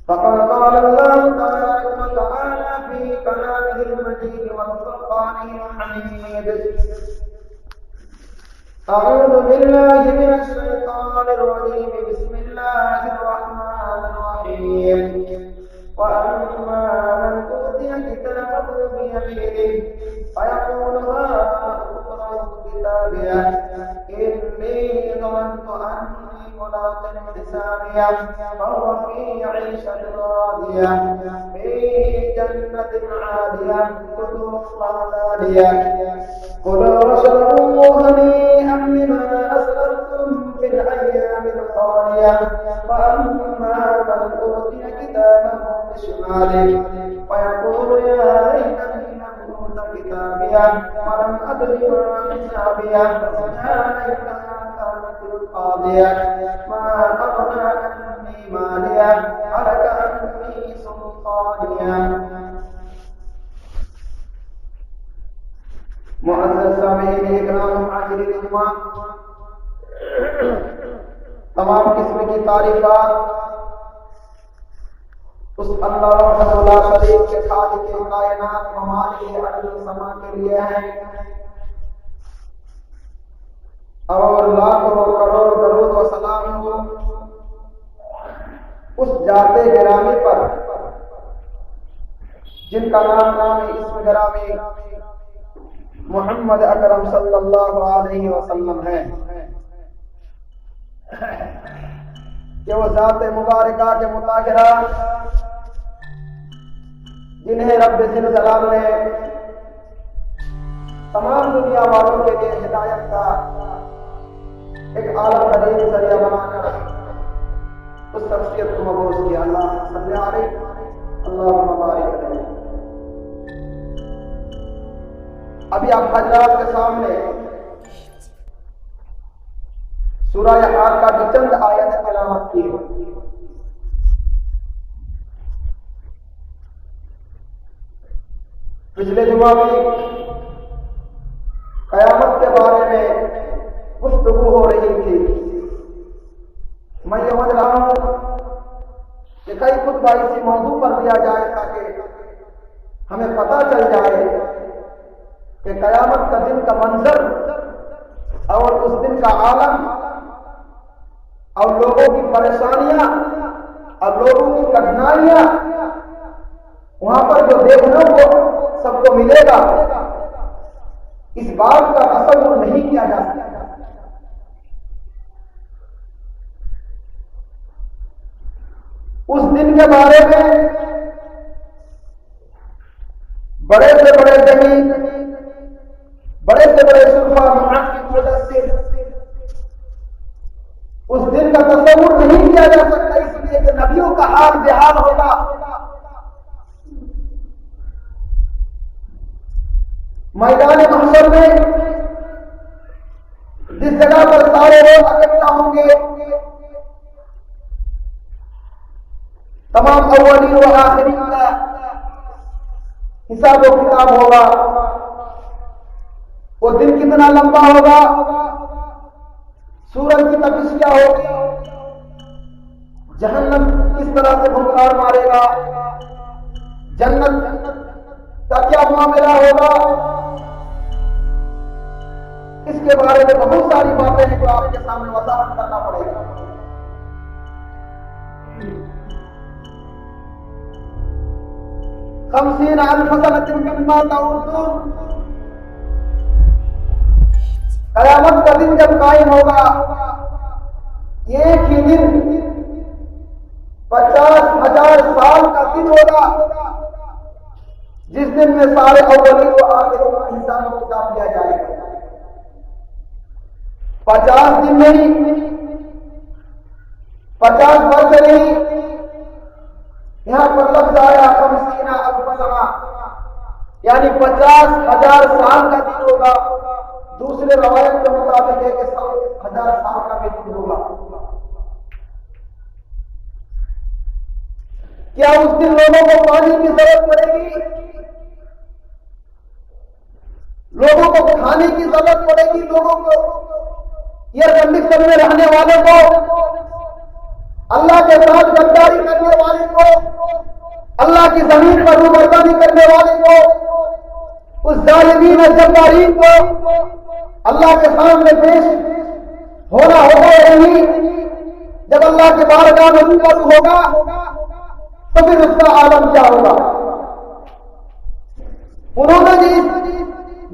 فقد قال الله تبارك وتعالى في كلامه المجيد والفرقانه الحميد: أعوذ بالله من الشيطان الرجيم. بسم الله الرحمن الرحيم. وأما من أوتي كتابه بيمينه فيقول هاؤم كتابيه إني ظننت أني ملاق حسابيه فهو في عيشة راضية في جنة عالية قطوفها دانية كلوا واشربوا هنيئا بما أسلفتم في الأيام الخالية. وأما من أوتي كتابه بشماله فيقول يا ليتني لم أوت كتابيه ولم أدر ما حسابيه يا ليتها كانت القاضية ما أغنى عني ماليه هلك عني سلطانيه. معزز سامعین اکرام حاضرین اجماع، تمام قسم کی تعریفات اس اللہ وحدہ لا شریک کے خالق کائنات و مالک ارض و سما کے لیے ہیں، اور لاکھوں کروڑ درود و سلام ہو اس ذات گرامی پر جن کا نام اسم گرامی محمد اکرم صلی اللہ علیہ وسلم ہے، کہ وہ ذات مبارکہ کے مطہرہ جنہیں رب ذوالجلال نے تمام دنیا والوں کے لیے ہدایت کا ایک اعلیٰ ترین ذریعہ بنا کر اس شخصیت کو مبعوث کیا۔ اللہ صلی علیہ اللہم بارک علیہ۔ ابھی آپ حضرات کے سامنے سورہ حاقہ کی چند آیت تلاوت کی۔ پچھلے جمعہ میں قیامت کے بارے میں گفتگو ہو رہی تھی۔ میں سمجھ رہا ہوں کہ کئی خطبہ اسی موضوع پر دیا جائے تاکہ ہمیں پتہ چل جائے کہ قیامت کا دن کا منظر اور اس دن کا عالم اور لوگوں کی پریشانیاں اور لوگوں کی کٹھنائیاں وہاں پر جو دیکھنے کو سب کو ملے گا، اس بات کا تصور نہیں کیا جا سکتا۔ اس دن کے بارے میں بڑے سے بڑے ذہین، بڑے سے بڑے صوفیاء محقق مفسر اس دن کا تصور نہیں کیا جا سکتا، اس لیے کہ نبیوں کا حال بحال ہوگا۔ میدان محشر میں جس جگہ پر سارے لوگ اکٹھا ہوں گے، تمام اولین و آخرین کا حساب و کتاب ہوگا۔ وہ دن کتنا لمبا ہوگا، سورج کی تپش کیا ہوگی، جہنم کس طرح سے بھنکار مارے گا، جنت کا کیا معاملہ ہوگا، اس کے بارے میں بہت ساری باتیں ہیں جو آپ کے سامنے وضاحت کرنا پڑے گا۔ 50,000 سنة مما تعودون۔ قیامت کا دن جب قائم ہوگا، ایک ہی دن 50,000 سال کا دن ہوگا، جس دن میں سارے اولین و آخرین کا حساب و کتاب کیا جائے گا۔ 50 دن نہیں، 50 برس نہیں، یہاں پر لفظ آیا 50,000 سنہ، یعنی 50,000 سال کا دن ہوگا۔ دوسرے روایت کے مطابق ہے کہ 100,000 سال کا بھی دن ہوگا۔ کیا اس دن لوگوں کو پانی کی ضرورت پڑے گی؟ لوگوں کو کھانے کی ضرورت پڑے گی؟ لوگوں کو ایئر کنڈیشن میں رہنے والوں کو اللہ کے ساتھ غداری کرنے والے کو، اللہ کی زمین پر روبردانی کرنے والے کو، اس ظالمین جبارین کو اللہ کے سامنے پیش ہونا ہوگا یا نہیں؟ جب اللہ کے بارگاہ میں روبرو ہوگا تو پھر اس کا عالم کیا ہوگا؟ انہوں نے جی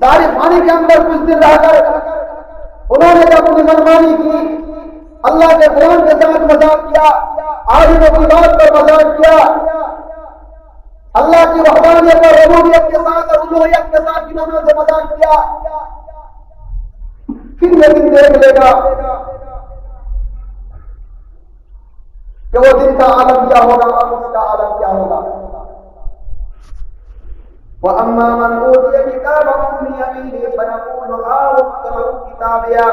دار فانی کے اندر کچھ دن رہ کر انہوں نے جب مسلمانی کی، اللہ کے قرآن کے ساتھ مذاق کیا، عالموں کی بات پر مذاق کیا، اللہ کی وحدانیت اور ربوبیت کے ساتھ اور الوہیت کے ساتھ انہوں نے مذاق کیا، پھر یہ دن دیکھ لے گا کہ وہ دن کا عالم کیا ہوگا اور اس کا عالم کیا ہوگا۔ وَأَمَّا مَنْ أُوتِيَ كِتَابَهُ بِيَمِينِهِ فَيَقُولُ هَاؤُمُ اقْرَءُوا كِتَابِيَهْ۔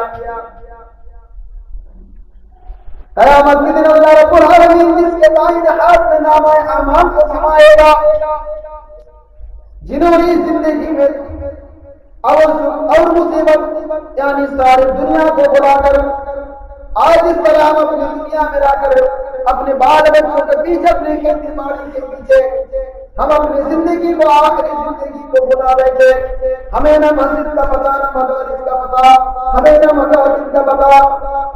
قیامت کے دن اللہ رب العالمین جس کے دائیں ہاتھ میں نامہ اعمال کو تھمائے گا، جنہوں نے اس زندگی میں اور مصیبت یعنی ساری دنیا کو بلا کر آج اس طرح ہم اپنی دنیا میں رہ کر اپنے بال بچوں کے پیچھے اپنے کھیتی باڑی کے پیچھے ہم اپنی زندگی کو آخری زندگی کو بلا بیٹھے، ہمیں نہ مسجد کا پتا نہ مدارس کا پتا، ہمیں نہ مساجد کا پتا،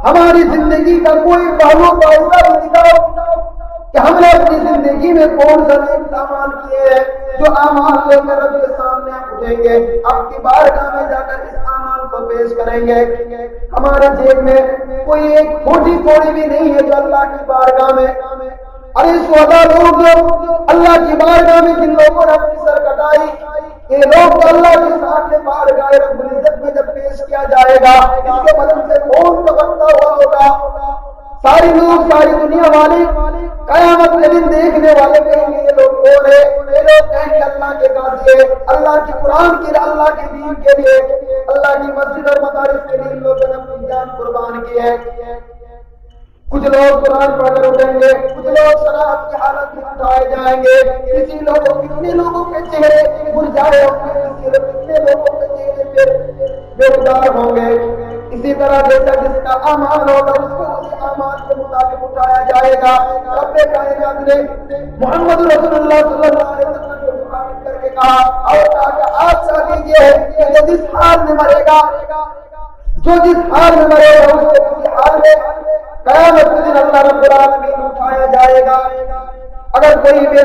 ہماری زندگی کا کوئی پہلو کا ایسا بھی دکھاؤ کہ ہم نے اپنی زندگی میں کون سا نیک اعمال کیے ہیں جو اعمال لے کر رب کے سامنے اٹھیں گے، آپ کی بارگاہ میں جا کر اس اعمال کو پیش کریں گے۔ ہمارے جیب میں کوئی ایک کھوٹی کوڑی بھی نہیں ہے جو اللہ کی بارگاہ میں، ارے سودا لوگ اللہ کی بارگاہ میں جن لوگوں نے اپنی سر کٹائی، یہ لوگ تو اللہ کے سامنے بارگاہ رب العزت میں جب پیش کیا جائے گا اس کے بدل سے کون تبکتا ہوا ہوگا؟ ساری لوگ ساری دنیا والے قیامت کے دن دیکھنے والے کہیں گے یہ لوگ کون ہے؟ یہ لوگ کہیں گے اللہ کے قاضی ہے، اللہ کے قرآن کے، اللہ کے دین کے لیے، اللہ کی مسجد اور مدارس کے لیے لوگوں نے اپنی جان قربان کی ہے۔ کچھ لوگ قرآن پڑھ کر اٹھیں گے، کچھ لوگ شراب کی حالت میں اٹھائے جائیں گے، کسی لوگوں کتنے لوگوں کے چہرے مرجھائے ہوں گے، کتنے لوگوں کے چہرے پہ بےدار ہوں گے۔ اسی طرح جیسا جس کا اعمال ہوگا اس کو اسی اعمال کے مطابق اٹھایا جائے گا۔ رب کائنات نے محمد رسول اللہ صلی اللہ علیہ وسلم کو مخاطب کر کے کہا اور کہا کہ آپ چاہتے یہ ہے کہ جو جس حال میں مرے گا، جو جس حال میں مرے گا اس کو کسی حال میں قیامت کے دن اللہ رب العالمین اٹھایا جائے گا۔ اگر کوئی بے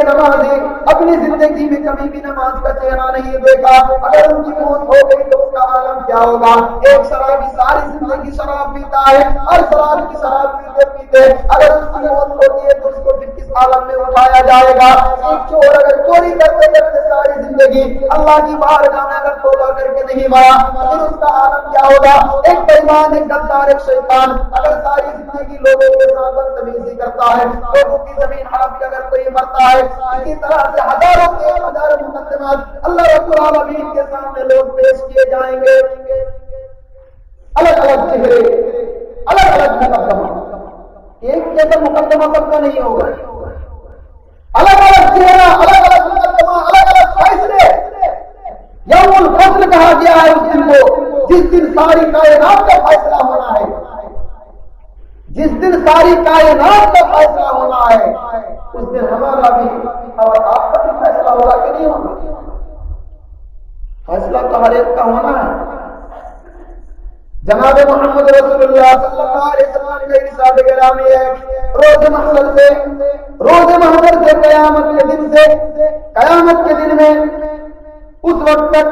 نمازی اپنی زندگی میں کبھی بھی نماز کا چہرہ نہیں دیکھا، اگر ان کی موت ہو گئی تو اس کا عالم کیا ہوگا؟ ایک شرابی ساری زندگی شراب پیتا ہے اور شراب کی شراب پیتے پیتے اگر اس کی موت ہوتی ہے تو اس کو پھر کس عالم میں اٹھایا جائے گا؟ ایک چور اگر چوری کرتے کرتے ساری زندگی اللہ کی بارگاہ میں اگر توبہ کر کے نہیں مرا پھر اس کا عالم کیا ہوگا؟ ایک بےایمان، ایک غدار، ایک شیطان اگر ساری زندگی لوگوں کے ساتھ بدتمیزی کرتا ہے، لوگوں کی زمین ہڑپ کے اگر کوئی مرتا ہے، اسی طرح سے ہزاروں کے ہزاروں مقدمات اللہ رب العالمین کے سامنے لوگ پیش کیے جائیں گے۔ الگ الگ چہرے، الگ الگ مقدمہ، ایک جیسا مقدمہ سب کا نہیں ہوگا، الگ الگ چہرہ، الگ الگ مقدمہ، الگ الگ فیصلے۔ یوم الفصل کہا گیا ہے اس دن کو جس دن ساری کائنات کا فیصلہ ہونا ہے، جس دن ساری کائنات کا فیصلہ ہونا ہے اس دن ہمارا بھی اور آپ کا بھی فیصلہ ہوگا کہ نہیں ہوگا؟ فیصلہ تو ہر ایک کا ہونا ہے۔ جناب محمد رسول اللہ صلی اللہ علیہ وسلم کے ارشاد گرامی ہے، روز محشر سے قیامت کے دن سے قیامت کے دن میں اس وقت تک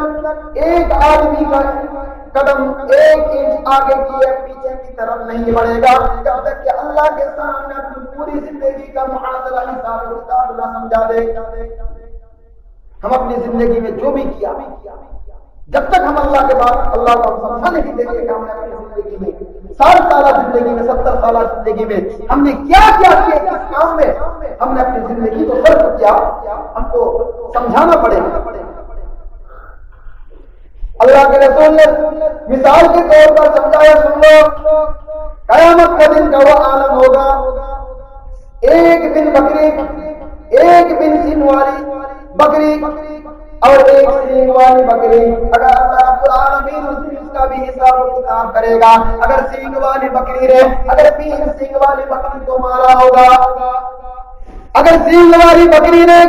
ایک آدمی کا قدم ایک انچ آگے کی یا پیچھے کی طرف نہیں بڑھے گا جب تک کہ اللہ کے سامنے اپنی پوری زندگی کا محاصرہ حساب و کتاب نہ سمجھا دے۔ ہم اپنی زندگی میں جو بھی کیا جب تک ہم اللہ کے بعد اللہ کو سمجھا نہیں دیں گے کہ ہم نے اپنی زندگی میں 60 سالہ زندگی میں 70 سالہ زندگی میں ہم نے کیا کیا کیا، کس کام میں ہم نے اپنی زندگی کو صرف کیا، ہم کو سمجھانا پڑے گا۔ اللہ کے رسول نے مثال کے طور پر سمجھایا، سن لو، قیامت کا دن کا وہ عالم ہوگا، ایک بن بکری، ایک بن سین والی بکری اور ایک سینگ والی بکری، اگر اللہ رب العالمین اس کا بھی حساب و کتاب کرے گا، اگر سینگ والی بکری نے اگر 3 سینگ والی بکری کو مارا ہوگا، اگر سینگ والی بکری نے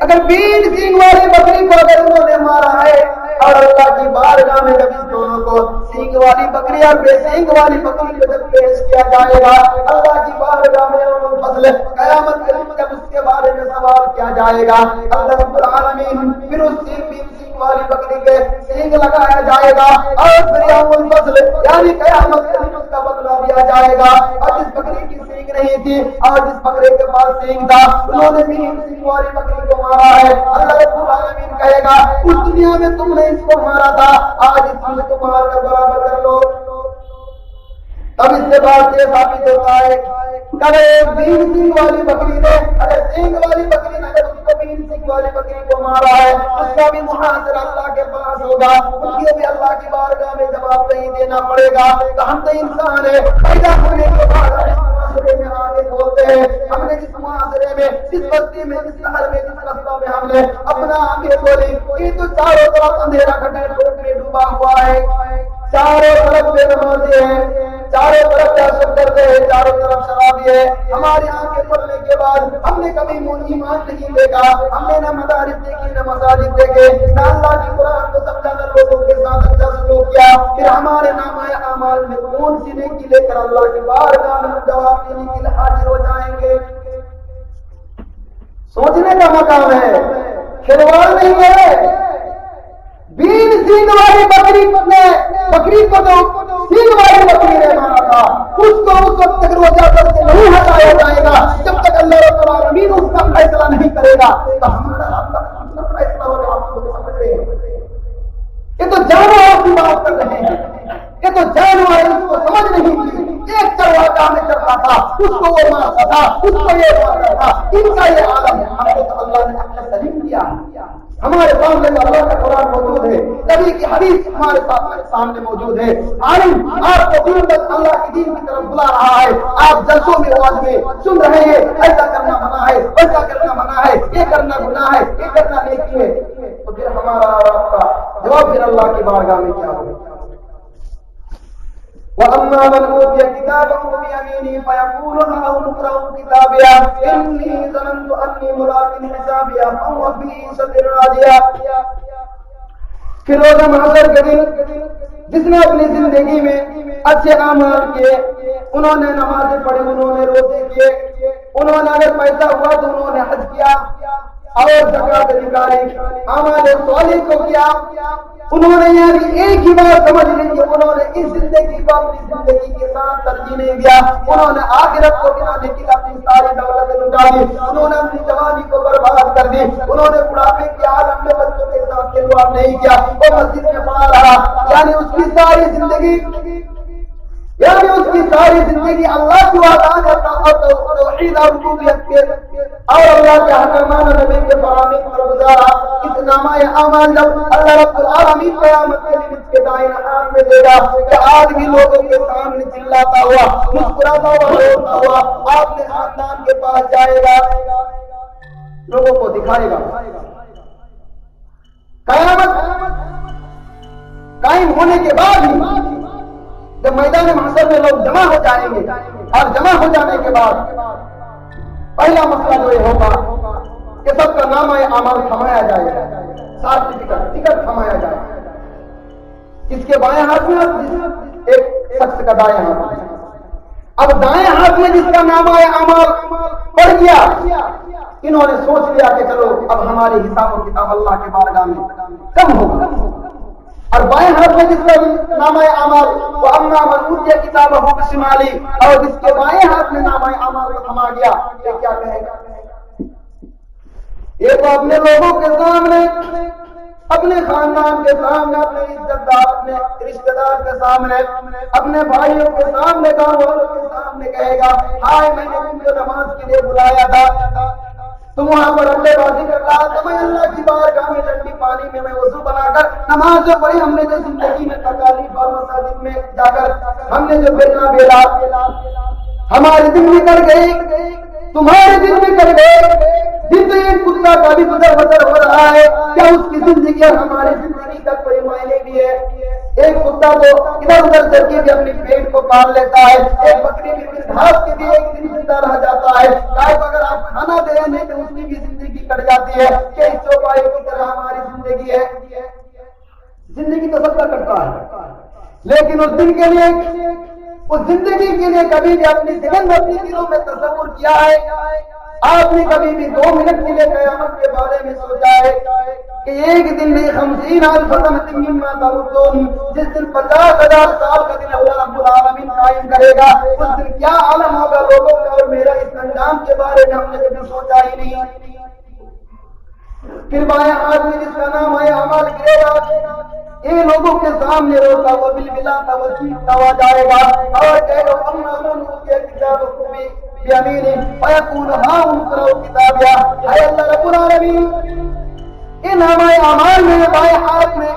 اگر 3 سینگ والی بکری کو اگر انہوں نے مارا ہے اور اللہ کی بارگاہ میں جب اس دونوں کو سینگ والی بکری اور بے سینگ والی بکری کو جب پیش کیا جائے گا اللہ کی بارگاہ میں فصل قیامت کے دن جب اس کے بارے میں سوال کیا جائے گا، اللہ رب العالمین پھر اس سینگ والی بکری کے سینگ لگایا جائے گا اور پھر یوم الفصل یعنی قیامت کے دن اس کا بدلہ دیا جائے گا۔ اور جس بکری کی سینگ نہیں تھی اور جس بکرے کے پاس سینگ تھا انہوں نے بھی سینگ والی بکری کو مارا ہے، اللہ رب العالمین کہے گا اس دنیا میں تم نے اس کو مارا تھا، آج اس میں تم مار کر برابر کر لو۔ اب اس کے بعد یہ ثابت ہوتا ہے کہ اگر 3 سینگ والی بکری نے اگر سینگ والی بکری نے اگر اس کو 3 سینگ والی بکری کو مارا ہے اس کا بھی محاصرہ اللہ کے پاس ہوگا، ان کو بھی اللہ کی بارگاہ میں جواب نہیں دینا پڑے گا۔ تو ہم تو انسان ہیں، پیدا ہونے کے بعد معاشرے میں آگے بولتے ہیں، ہم نے جس معاشرے میں جس بستی میں جس شہر میں جس قصبہ میں ہم نے اپنا آگے بولی یہ تو چاروں طرف اندھیرا کھٹے ٹوکرے ڈوبا ہوا ہے، چاروں طرف بے نمازی ہیں، چاروں طرف دہشت گرد ہے، چاروں طرف شرابی ہے۔ ہماری آنکھیں کھلنے کے بعد ہم نے کبھی ایمان نہیں دیکھا، ہم نے نہ مدارس دیکھی نہ مساجد دیکھے، نہ اللہ کی قرآن کو سمجھا نہ لوگوں کے ساتھ اچھا سلوک کیا، پھر ہمارے نامۂ اعمال میں کون سی نیکی لے کر اللہ کی بارگاہ میں جواب دینے کے لیے حاضر ہو جائیں گے؟ سوچنے کا مقام ہے، کھلواڑ نہیں ہے۔ 20 سینگ والی بکری کو جو سینگ والی بکری نے مارا تھا اس کو اس وقت تک روزہ پر سے نہیں ہٹایا جائے گا جب تک اللہ رب العالمین اس کا فیصلہ نہیں کرے گا۔ تو ہمارا فیصلہ ہوگا، آپ کو سمجھ رہے ہیں؟ یہ تو جانور کی بات کر رہے ہیں، یہ تو جانور اس کو سمجھ نہیں تھی، ایک چرواہا میں چلتا تھا اس کو وہ مارتا تھا، اس کو یہ مارتا تھا، ان کا یہ عالم ہے۔ ہم کو تو اللہ نے اپنا سلیم کیا، ہمارے سامنے تو اللہ کا قرآن موجود ہے، نبی کی حدیث ہمارے سامنے موجود ہے۔ عالم آپ کو دین تک اللہ کی دین کی طرف بلا رہا ہے، آپ جلسوں میں آواز میں سن رہے ہیں ایسا کرنا منع ہے، ویسا کرنا منع ہے، یہ کرنا گناہ ہے، یہ کرنا نیکی ہے، تو پھر ہمارا اور آپ کا جواب پھر اللہ کی بارگاہ میں کیا ہوگا؟ وَأَمَّا مَنْ أُوتِيَ كِتَابَهُ بِيَمِينِهِ فَيَقُولُ هَاؤُمُ اقْرَءُوا كِتَابِيَهْ إِنِّي ظَنَنتُ أَنِّي مُلَاقٍ حِسَابِيَهْ فَهُوَ فِي عِيشَةٍ رَاضِيَةٍ۔ پھر روز محشر کے دن جس نے اپنی زندگی میں اچھے اعمال کیے، انہوں نے نمازیں پڑھی، انہوں نے روزے کیے، انہوں نے اگر پیسہ ہوا تو انہوں نے حج کیا اور زکات نکالی، اعمال صالح کو کیا، انہوں نے یعنی ایک ہی بات سمجھ لی کہ انہوں نے اس زندگی کو اپنی زندگی کے ساتھ ترجیح نہیں دیا، انہوں نے آخرت کو بنانے کے لیے اپنی ساری دولت لٹا دی، انہوں نے اپنی جوانی کو برباد کر دی، انہوں نے بڑھاپے کے عالم میں بچوں کے ساتھ کھلواڑ نہیں کیا، وہ مسجد میں پڑا رہا، یعنی اس کی ساری زندگی اللہ کی وحدانیت اور توحید اور ربوبیت کے اور اللہ کے حکمان و نبی کے فرامین پر گزارا۔ اس نامہ اعمال جب اللہ رب العالمین قیامت کے دن اس کے دائیں ہاتھ میں دے گا کہ آدمی لوگوں کے سامنے چلاتا ہوا مسکراتا ہوا روتا ہوا آپ نے خاندان کے پاس جائے گا، لوگوں کو دکھائے گا۔ قیامت قائم ہونے کے بعد ہی جب میدان محشر میں لوگ جمع ہو جائیں گے اور جمع ہو جانے کے بعد پہلا مسئلہ جو یہ ہوگا کہ سب کا نامہ اعمال تھمایا جائے گا، ٹکٹ تھمایا جائے گا، کس کے بائیں ہاتھ میں؟ ایک شخص کا دائیں ہاتھ میں۔ اب دائیں ہاتھ میں جس کا نامہ اعمال پڑ گیا، انہوں نے سوچ لیا کہ چلو اب ہماری حساب و کتاب اللہ کے بارگاہ میں کم ہوگا، اور بائیں ہاتھ میں جس کا نامہ اعمال وَأَمَّا مَنْ أُوتِيَ كِتَابَهُ بِشِمَالِهِ اور جس کے بائیں ہاتھ میں نامہ اعمال کو تھما گیا، یہ کیا کہے گا؟ یہ تو اپنے لوگوں کے سامنے، اپنے خاندان کے سامنے، اپنے عزت دار، اپنے رشتہ دار کے سامنے، اپنے بھائیوں کے سامنے، گاؤں والوں کے سامنے کہے گا ہائے میں نے تم کو نماز کے لیے بلایا تھا، تم وہاں پر اڈے بازی کر رہا تھا، میں اللہ کی بارگاہ میں ٹھنڈی پانی میں وضو بنا کر نماز جو پڑھی، ہم نے جو زندگی میں تکالیف اور مساجد میں جا کر ہم نے جو بیلنا بیلا، ہمارے دن نکل گئی، تمہارے دن نکل گئے، دن ایک کتا کا بھی گزر بسر ہو رہا ہے، کیا اس کی زندگی اور ہماری زندگی کا کوئی معنی بھی ہے؟ ایک کتا تو ادھر ادھر چل کے بھی اپنی پیٹ کو پال لیتا ہے، ایک بکری بھی پھر گھاس کے بھی ایک دن زندہ رہ جاتا ہے، گائے کو اگر آپ کھانا دے نہیں تو اس کی بھی زندگی کٹ جاتی ہے، کہ اس چوپائے کی طرح ہماری زندگی ہے۔ زندگی تو سب کا کرتا ہے، لیکن اس دن کے لیے، اس زندگی کے لیے کبھی بھی اپنی ذہن میں اپنے دلوں میں تصور کیا ہے؟ آپ نے کبھی بھی 2 منٹ کے لیے قیامت کے بارے میں سوچا ہے کہ ایک دن نہیں 50,000 سنۃ مما تعدون، جس دن 50,000 سال کا دن اللہ رب العالمین قائم کرے گا، اس دن کیا عالم ہوگا لوگوں کا، اور میرا اس انجام کے بارے میں ہم نے کبھی سوچا ہی نہیں۔ پھر بائیں ہاتھ میں جس کا نام ہے اعمال گرے گا، یہ لوگوں کے سامنے روتا ہوا بالبلاتا ہوا چیختا ہوا جائے گا اور کہے گا اما من اوتی کتابہ بیمینہ فیقول ہاں اقرؤ کتابیہ۔ اے اللہ رب العالمین، یہ نامہ اعمال میرے بائیں ہاتھ میں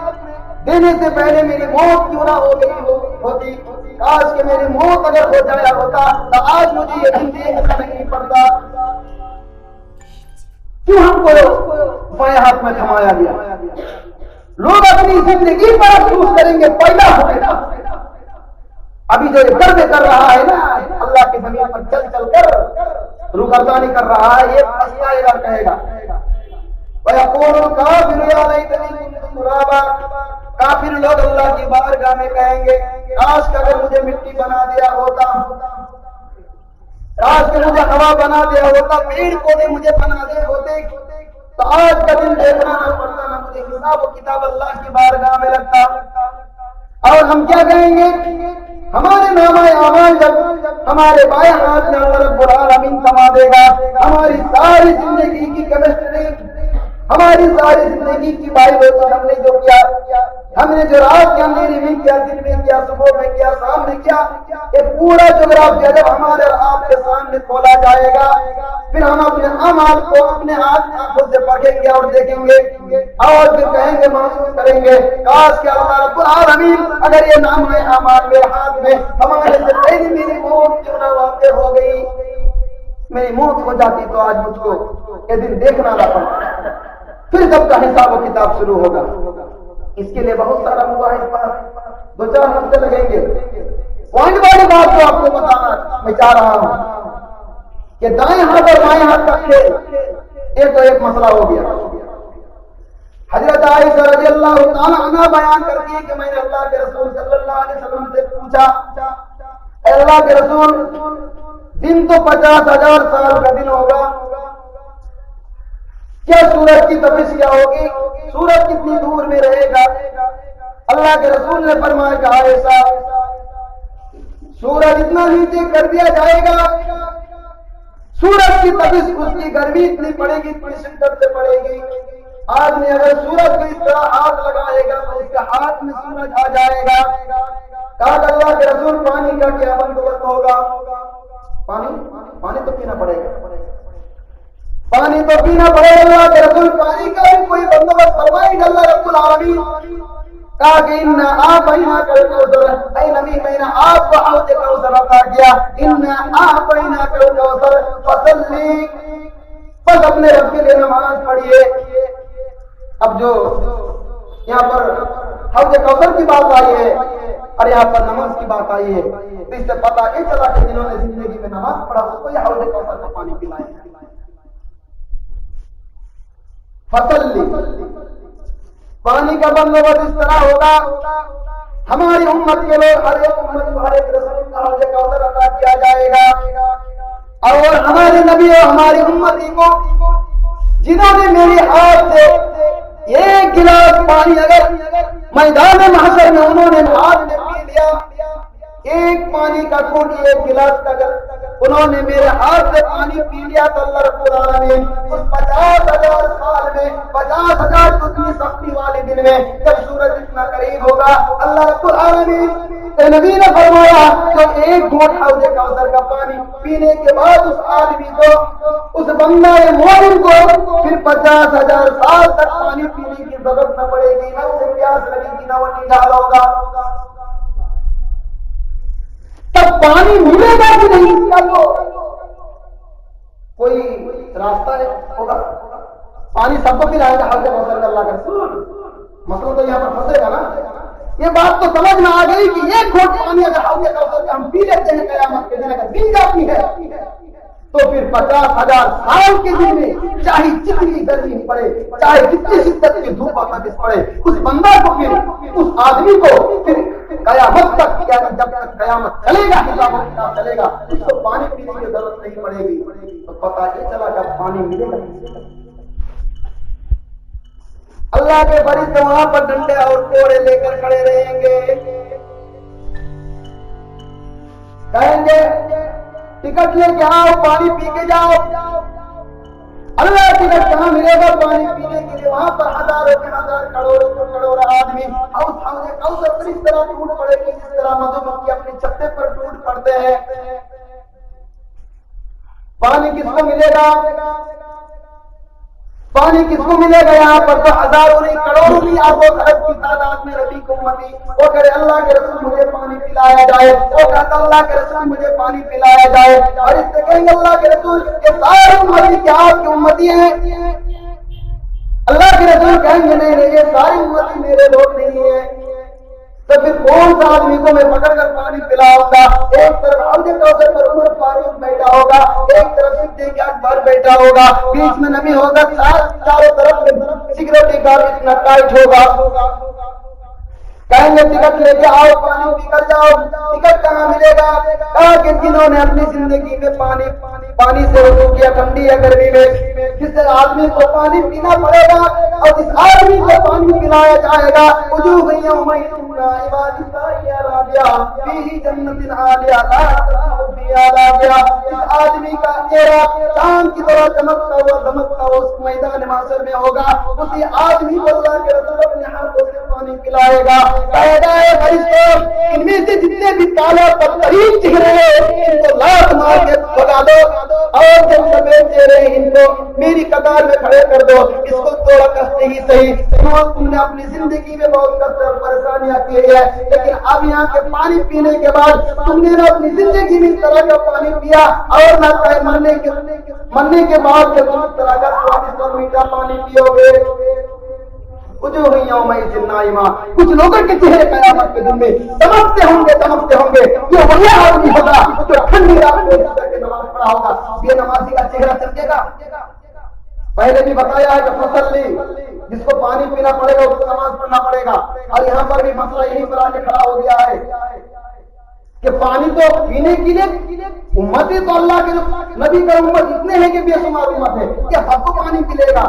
دینے سے پہلے میری موت کیوں نہ ہو گئی ہوتی، کاش کہ میری موت اگر ہو جایا ہوتا تو آج مجھے یہ دن دیکھنا نہیں پڑتا۔ کیوں ہم کو بائیں ہاتھ میں تھمایا گیا؟ لوگ اپنی زندگی پر افسوس کریں گے پیدا ہوئے نا۔ ابھی جو یہ درد کر رہا ہے نا، اللہ کی زمین پر چل چل کر روگردانی کر رہا ہے، یہ پچھتائے گا، کہے گا وَيَقُولُ الْكَافِرُ يَا لَيْتَنِي كُنتُ تُرَابًا۔ کافر لوگ اللہ کی بارگاہ میں کہیں گے کاش کہ اگر مجھے مٹی بنا دیا ہوتا، کاش کہ مجھے ہوا بنا دیا ہوتا، پیڑ پودے مجھے بنا دے ہوتے تو آج کا دن دیکھنا نہ پڑتا، نہ مجھے حساب و کتاب اللہ کی بارگاہ میں لگتا۔ اور ہم کیا کہیں گے؟ ہمارے نامہ اعمال جب ہمارے بائیں ہاتھ میں اللہ رب العالمین تھما دے گا، ہماری ساری زندگی کی کیمسٹری، ہماری ساری زندگی کی بایولوجی، ہم نے جو کیا، ہم نے جو رات کے اندھیرے میں کیا، دن میں کیا، صبح میں کیا، شام میں کیا، یہ پورا جغرافیہ جب ہمارے اور آپ کے سامنے کھولا جائے گا، پھر ہم اپنے اعمال کو اپنے آنکھوں سے پڑھیں گے اور دیکھیں گے اور پھر کہیں گے، محسوس کریں گے کاش کہ اللہ رب العالمین اگر یہ نامہ اعمال میرے ہاتھ میں ہمارے سے پہلے میری موت کیوں نہ واقع ہو گئی، میری موت ہو جاتی تو آج مجھ کو یہ دن دیکھنا نہ پڑتا۔ پھر سب کا حساب و کتاب شروع ہوگا۔ اس کے لیے بہت سارا مباحث، 2-4 ہفتے لگیں گے۔ پوائنٹ والی بات جو آپ کو بتانا میں چاہ رہا ہوں کہ دائیں ہاتھ اور بائیں ہاتھ کا کھیل، یہ تو ایک مسئلہ ہو گیا۔ حضرت عائشہ رضی اللہ تعالی عنہ بیان کرتی ہے کہ میں نے اللہ کے رسول صلی اللہ علیہ وسلم سے پوچھا، اے اللہ کے رسول، دن تو 50,000 سال کا دن ہوگا، کیا سورج کی تپش کیا ہوگی؟ سورج کتنی دور میں رہے گا؟ اللہ کے رسول نے فرمایا کہ عائشہ، سورج اتنا نیچے کر دیا جائے گا، سورج کی تپش، اس کی گرمی اتنی پڑے گی، اتنی شدت سے پڑے گی، آدمی اگر سورج کو اس طرح ہاتھ لگائے گا تو اس کے ہاتھ میں سورج آ جائے گا۔ کہا کہ اللہ کے رسول، پانی کا کیا بندوبست ہوگا؟ پانی تو پینا پڑے گا، پانی تو پینا پڑے گا۔ اللہ کے رسول، پانی کا بھی کوئی بندوبست فرمائے گا اللہ رب العالمین؟ کہا کہ اِنَّا أَعْطَيْنَاكَ الْكَوْثَرَ، اے نبی میں نے آپ کو حوض کوثر عطا کیا، اِنَّا أَعْطَيْنَاكَ الْكَوْثَرَ فَصَلِّ، بس اپنے رب کے لیے نماز پڑھیے۔ اب جو یہاں پر حوض کوثر کی بات آئی ہے اور یہاں پر نماز کی بات آئی ہے، تو اس سے پتہ یہ چلا کہ جنہوں نے زندگی میں نماز پڑھا اس کو یہ حوض کوثر کا پانی پلائے۔ فصلی، پانی کا بندوبست اس طرح ہوگا، ہماری امت کے لوگ ہر ایک امت کو ہر ایک رسول کا حوض کوثر عطا کیا جائے گا، اور ہمارے نبی اور ہماری امتی کو جنہوں نے میرے ہاتھ سے ایک گلاس پانی اگر میدان محشر میں انہوں نے ہاتھ میں پی لیا، ایک پانی کا گھونٹ ایک گلاس اگر انہوں نے میرے ہاتھ سے پانی پی لیا تو اللہ رب العالمین اس 50,000 سال میں 50,000 اتنی سختی والے دن میں جب سورج اتنا قریب ہوگا، اللہ رب العالمین نبی نے فرمایا کہ ایک گھونٹ حوض کوثر کا پانی پینے کے بعد اس آدمی کو، اس بندہ مومن کو پھر 50,000 سال تک پانی پینے کی ضرورت نہ پڑے گی، نہ اسے پیاس لگے گی، نہ وہ نڈال ہوگا۔ تب پانی ملے گا کہ نہیں؟ اس کا تو کوئی راستہ ہوگا؟ پانی سب کو پلائے گا حوض کوثر کا اللہ کا رسول؟ مسئلہ تو یہاں پر پھنسے گا نا. یہ بات تو سمجھ میں آ گئی کہ ایک گھونٹ پانی اگر حوض کوثر کا ہم پی لیتے ہیں قیامت کے دن اگر مل جاتی ہے تو پھر 50,000 سال کے دن میں چاہے جتنی گرمی پڑے، چاہے جتنی شدت کی دھوپ تپش پڑے، اس بندہ کو پھر، اس آدمی کو پھر قیامت تک، یعنی جب تک قیامت چلے گا، حساب و کتاب چلے گا، اس کو پانی پینے کی ضرورت نہیں پڑے گی. تو پتہ یہ چلا کہ پانی ملے گا. اللہ کے فرشتے وہاں پر ڈنڈے اور کوڑے لے کر کھڑے رہیں گے، کہیں گے ٹکٹ لے کے آؤ، پانی پی کے جاؤ. اللہ ٹکٹ کہاں ملے گا پانی پینے کے لیے؟ وہاں پر ہزاروں کے ہزار، کروڑوں کے کروڑ آدمی حوض کوثر پر اس طرح ٹوٹ پڑے گی جس طرح مدھو مکھی اپنی چھتے پر ٹوٹ پڑتے ہیں. پانی کس کو ملے گا؟ پانی کس کو ملے گا؟ یہاں پر تو ہزاروں نہیں، کروڑوں نہیں، اربوں خرب کی تعداد میں نبی کو امتی وہ کرے اللہ کے رسول مجھے پانی پلایا جائے، وہ کہتا اللہ کے رسول مجھے پانی پلایا جائے. اور اس سے کہیں گے اللہ کے رسول یہ سارے امتی کیا آپ کی امتی ہیں؟ اللہ کے رسول کہیں گے نہیں نہیں، یہ ساری امتی میرے لوگ نہیں ہیں. تو پھر کون سا آدمی کو میں پکڑ کر پانی پلاؤں گا؟ ایک طرف حوض کوثر پر عمر فاروق بیٹھا ہوگا، ایک طرف صدیق اکبر بیٹھا ہوگا، بیچ میں نبی ہوگا، چاروں طرف سیکورٹی گارڈ اتنا ٹائٹ ہوگا. کہیں گے ٹکٹ لے کے آؤ، پانی پی کر جاؤ. ٹکٹ کہاں ملے گا؟ کہا کہ جنہوں نے اپنی زندگی میں پانی سے وضو کیا، ٹھنڈی یا گرمی میں، جس آدمی کو پانی پینا پڑے گا اور جس آدمی کو پانی پلایا جائے گا، وجوہ یومئذ ناعمۃ راضیہ فی جنۃ عالیہ لا تسمع فیہا لاغیہ. اس آدمی کا چہرہ چاند کی طرح چمکتا ہوا دمکتا ہوا اس میدان محشر میں ہوگا. اسی آدمی کو اللہ کے رسول اپنے ہاتھوں سے پانی پلائے گا. فرشتوں ان میں سے جتنے بھی کالا بدترین چہرے ہیں ان کو لات مار کے بھگا دو، اور جو سفید چہرے ہیں ان کو میری قطار میں کھڑے کر دو. اس کو توڑا کستے ہی صحیح، تم نے اپنی زندگی میں بہت کشت اور پریشانیاں کی ہے، لیکن اب یہاں کے پانی پینے کے بعد تم نے نہ اپنی زندگی میں اس طرح کا پانی پیا اور نہ مرنے کے بعد جب تم اس طرح کا سوادشٹ اور میٹھا پانی پیو گے. وجوہ یومئذ ناعمہ، کچھ لوگوں کے چہرے قیامت کے دن میں چمکتے ہوں گے. یہ وہی آدمی ہوگا جو ٹھنڈی رات میں نماز پڑھا ہوگا. یہ نمازی کا چہرہ چمکے گا. پہلے بھی بتایا ہے کہ فصل لی جس کو پانی پینا پڑے گا اس کو نماز پڑھنا پڑے گا. اور یہاں پر بھی مسئلہ یہی پر آ کے کھڑا ہو گیا ہے کہ پانی تو پینے کے لیے امت تو اللہ کے نبی کا امت اتنے ہیں کہ بے شمار امت ہے، کیا سب کو پانی ملے گا؟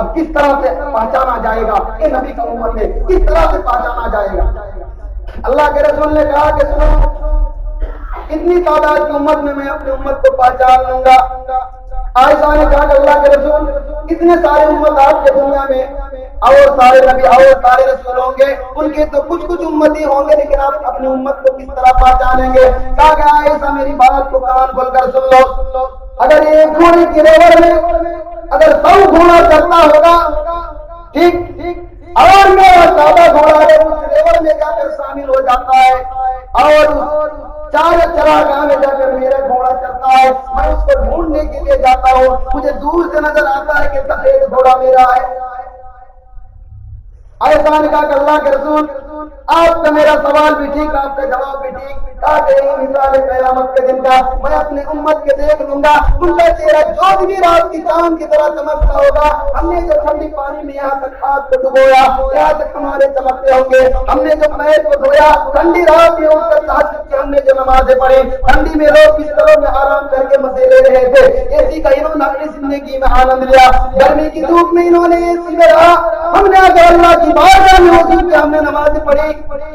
اب کس طرح سے پہچانا جائے گا یہ نبی کا امت ہے؟ کس طرح سے پہچانا جائے گا؟ اللہ کے رسول نے کہا کہ سنو، اتنی تعداد کی امت میں اپنی امت کو پہچان لوں گا. عائشہ نے کہا کہ اللہ کے رسول اتنے سارے امت آپ کے دنیا میں اور سارے نبی اور سارے رسول ہوں گے، ان کے تو کچھ امتی ہوں گے، لیکن آپ اپنی امت کو کس طرح پہچانیں گے؟ کہا کہ عائشہ میری بات کو کان کھول کر سن لو. اگر ایک گھوڑے کی ریوڑ میں اگر 100 گھوڑا چلتا ہوگا، ٹھیک، اور میرا سادہ گھوڑا ہے اس ریوڑ میں جا کر شامل ہو جاتا ہے اور چار چراگاہ میں جا کر میرا گھوڑا چلتا ہے، میں اس کو ڈھونڈنے کے لیے جاتا ہوں، مجھے دور سے نظر آتا ہے کہ سفید گھوڑا میرا ہے. ایسا نے کہا کہ اللہ کے رسول آپ کا میرا سوال بھی ٹھیک، آپ کا جواب بھی ٹھیک. کہا کہ یہی مثال ہے قیامت کے دن کا، میں اپنی امت کے دیکھ لوں گا، ان کا چہرہ جو بھی رات کی چاند کی طرح چمکتا ہوگا. ہم نے جو ٹھنڈی پانی میں یہاں تک ہاتھ کو ڈبویا یہاں تک ہمارے چمکتے ہوں گے. ہم نے جو پیر کو دھویا ٹھنڈی رات میں اٹھ کر تہجد کی ہم نے جو نمازیں پڑھی، ٹھنڈی میں لوگ بستروں میں آرام کر کے مزے لے رہے تھے، اسی کا انہوں نے اپنی زندگی میں آنند لیا. گرمی کی دھوپ میں انہوں نے اسی میں رہا. ہم نے اگر اللہ کی بارگاہ میں وضو کیا، ہم نے نمازیں پڑھی،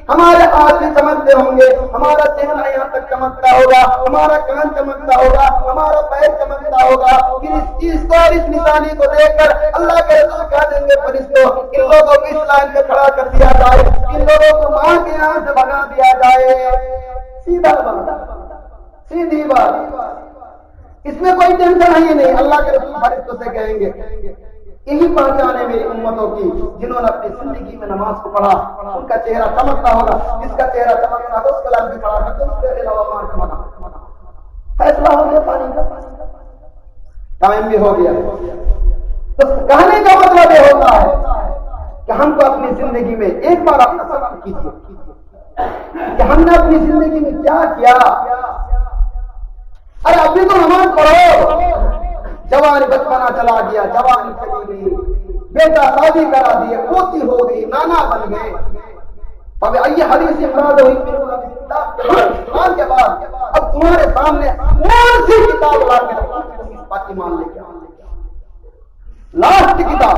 ہمارے ہاتھ بھی چمکتے ہوں گے، ہمارا چہرہ یہاں تک چمکتا ہوگا، ہمارا کان چمکتا ہوگا، ہمارا پیر چمکتا ہوگا. پھر اس چیز کو اور اس نشانی کو دیکھ کر اللہ کے رسول کہہ دیں گے فرشتوں ان لوگوں کو اس لائن پہ کھڑا کر دیا جائے، ان لوگوں کو ماں کے یہاں سے بھگا دیا جائے. سیدھا بات، سیدھی بات، اس میں کوئی ٹینشن ہے نہیں. اللہ کے رسول فرشتوں سے کہیں گے یہی پہچانے میری امتوں کی جنہوں نے اپنی زندگی میں نماز کو پڑھا، ان کا چہرہ چمکتا ہوگا. جس کا چہرہ چمکتا ہوگا اس کلام میں کھڑا کر دو، اس کے علاوہ مار کے منع. فیصلہ ہو گیا پانی کا. ٹائم بھی ہو گیا. تو کہنے کا مطلب یہ ہوتا ہے کہ ہم کو اپنی زندگی میں ایک بار آپ تصور کیجیے کہ ہم نے اپنی زندگی میں کیا کیا. ارے ابھی تو نماز پڑھو، جوان بچپنا چلا گیا، جوانی چلی گئی، بیٹا شادی کرا دیے، پوتی ہو گئی، نانا بن گئے. اب یہ حدیث مراد ہوئی ایمان کے بعد اب تمہارے سامنے کون سی کتاب لا کے ایمان لے کے لاسٹ کتاب،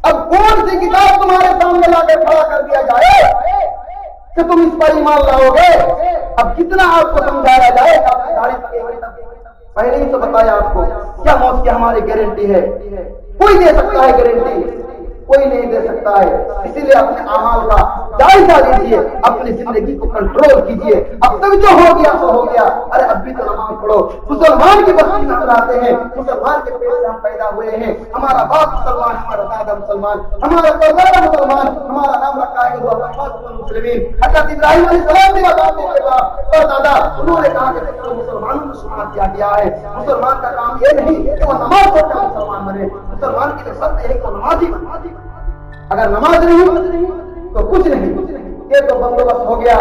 اب کون سی کتاب تمہارے سامنے لا کے کھڑا کر دیا جائے کہ تم اس پر ایمان لاؤ گے؟ اب کتنا آپ کو سمجھایا جائے گا؟ پہلے ہی تو بتایا آپ کو کیا موت کی ہماری گارنٹی ہے. کوئی دے سکتا ہے گارنٹی؟ کوئی نہیں دے سکتا ہے. اسی لیے اپنے اعمال کا جائزہ لیجیے، اپنی زندگی کو کنٹرول کیجیے. اب تک جو ہو گیا سو ہو گیا. ارے اب بھی تو نماز پڑھو. مسلمان کی بستی میں آتے ہیں، مسلمان کے پیٹ سے ہم پیدا ہوئے ہیں. ہمارا باپ مسلمان، ہمارا دادا مسلمان، ہمارا پردادا مسلمان، ہمارا نام رکھا ہے مسلمین. حضرت ابراہیم علیہ السلام نے پردادا انہوں نے کہا کہ مسلمانوں کو شمار کیا گیا ہے. مسلمان کا کام یہ نہیں کہ وہ نماز پڑھ کر مسلمان بنے، مسلمان کی شرط ہے کہ وہ نمازی بنے. اگر نماز نہیں تو کچھ نہیں. یہ تو بندوبست ہو گیا.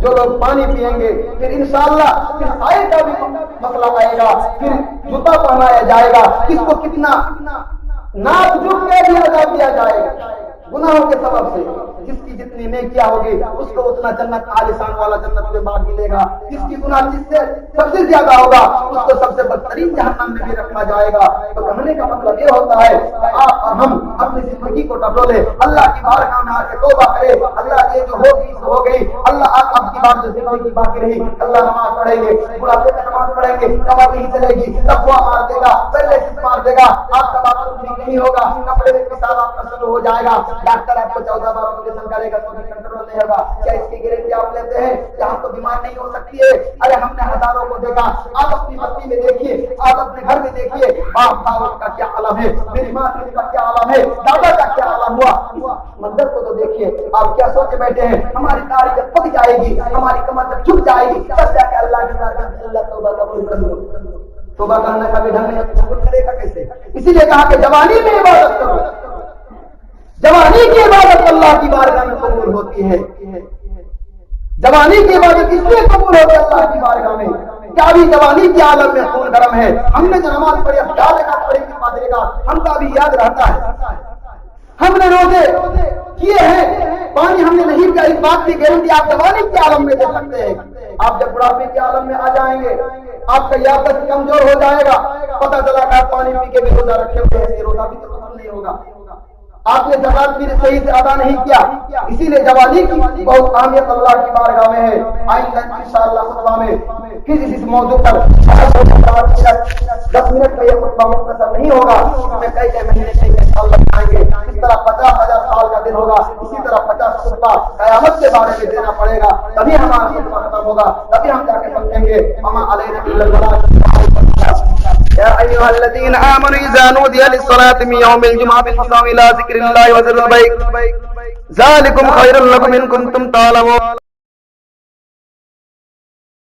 جو لوگ پانی پیئیں گے پھر انشاءاللہ پھر آئے کا بھی مسئلہ آئے گا، پھر جوتا پہنایا جائے گا، کس کو کتنا ناپ جھک کے دیا جائے گا گناہوں کے سبب سے. جس کی جتنی نیکیاں ہوگی اس کو اتنا جنت عالیشان والا جنت میں باغ ملے گا. جس کی گناہ جس سے سب سے زیادہ ہوگا اس کو سب سے بدترین جہنم میں بھی رکھا جائے گا. تو کہنے کا مطلب یہ ہوتا ہے کہ آپ اور ہم اپنی زندگی کو ٹٹولے، اللہ کی بارگاہ میں آ کے توبہ کرے. اللہ یہ جو ہوگی سو ہو گئی. اللہ آپ کی بات جو زندگی باقی رہی، اللہ نماز پڑھیں گے، بڑھاپے میں نماز پڑھیں گے، کمر نہیں چلے گی، تقویٰ مار دے گا، پہلے سے مار دے گا، آپ کا بات ٹھیک نہیں ہوگا، کپڑے میں پیشاب آپ کا شروع ہو جائے گا، ڈاکٹر آپ کو 14 بار آپریشن کرے گا تو بھی کنٹرول نہیں ہوگا. کیا اس کی گارنٹی آپ لیتے ہیں کہ ہم کو بیمار نہیں ہو سکتی ہے؟ ارے ہم نے ہزاروں کو دیکھا. آپ اپنی بستی میں دیکھیے، آپ اپنے گھر میں دیکھیے، باپ باپ کا کیا عالم ہے، میری ماں کا کیا عالم ہے، دادا کا کیا عالم ہوا. منظر کو تو دیکھیے. آپ کیا سوچے بیٹھے ہیں ہماری داڑھی جب پک جائے گی، ہماری کمر جب جھک جائے گی تب جا کے اللہ کی بارگاہ میں اللہ توبہ قبول کر لو. توبہ کرنے کا بھی ڈھنگ نہیں، قبول کرے گا کیسے؟ اسی لیے کہا کہ جوانی میں عبادت کرو. جوانی کی عبادت اللہ کی بارگاہ میں قبول ہوتی ہے. جوانی کی عبادت اس لیے قبول ہوتی ہے اللہ کی بارگاہ میں کہ ابھی جوانی کے عالم میں خون گرم ہے. ہم نے جو نماز پڑھی اب 4 رکعت پڑھی کی پادری کا ہم کا بھی یاد رہتا ہے. ہم نے روزے کیے ہیں، پانی ہم نے نہیں پیا. اس بات کی گارنٹی آپ جوانی کے عالم میں دے سکتے ہیں. آپ جب بڑھاپے کے عالم میں آ جائیں گے آپ کا یادداشت کمزور ہو جائے گا. پتہ چلا کہ آپ پانی پی کے بھی روزہ رکھے ہوئے ہیں، یہ روزہ بھی تو قبول نہیں ہوگا. آپ نے زکات بھی صحیح سے ادا نہیں کیا. اسی لیے جوانی کی بہت اہمیت اللہ کی بارگاہ میں ہے. آئندہ انشاءاللہ خطبہ میں پھر اس موضوع پر 10 منٹ میں یہ خطبہ مختصر نہیں ہوگا، اس میں کئی مہینے سے انشاءاللہ آئیں گے. اس طرح 50,000 سال کا دن ہوگا، اسی طرح 50 خطبہ قیامت کے بارے میں دینا پڑے گا. تبھی ہمارا خطبہ ختم ہوگا، تبھی ہم جا کے سمجھیں گے وما علینا الا البلاغ. يا أيها الذين آمنوا إذا نودي للصلاة من يوم الجمعة فاسعوا إلى ذكر الله وذروا البيع ذلكم خير لكم إن كنتم تعلمون.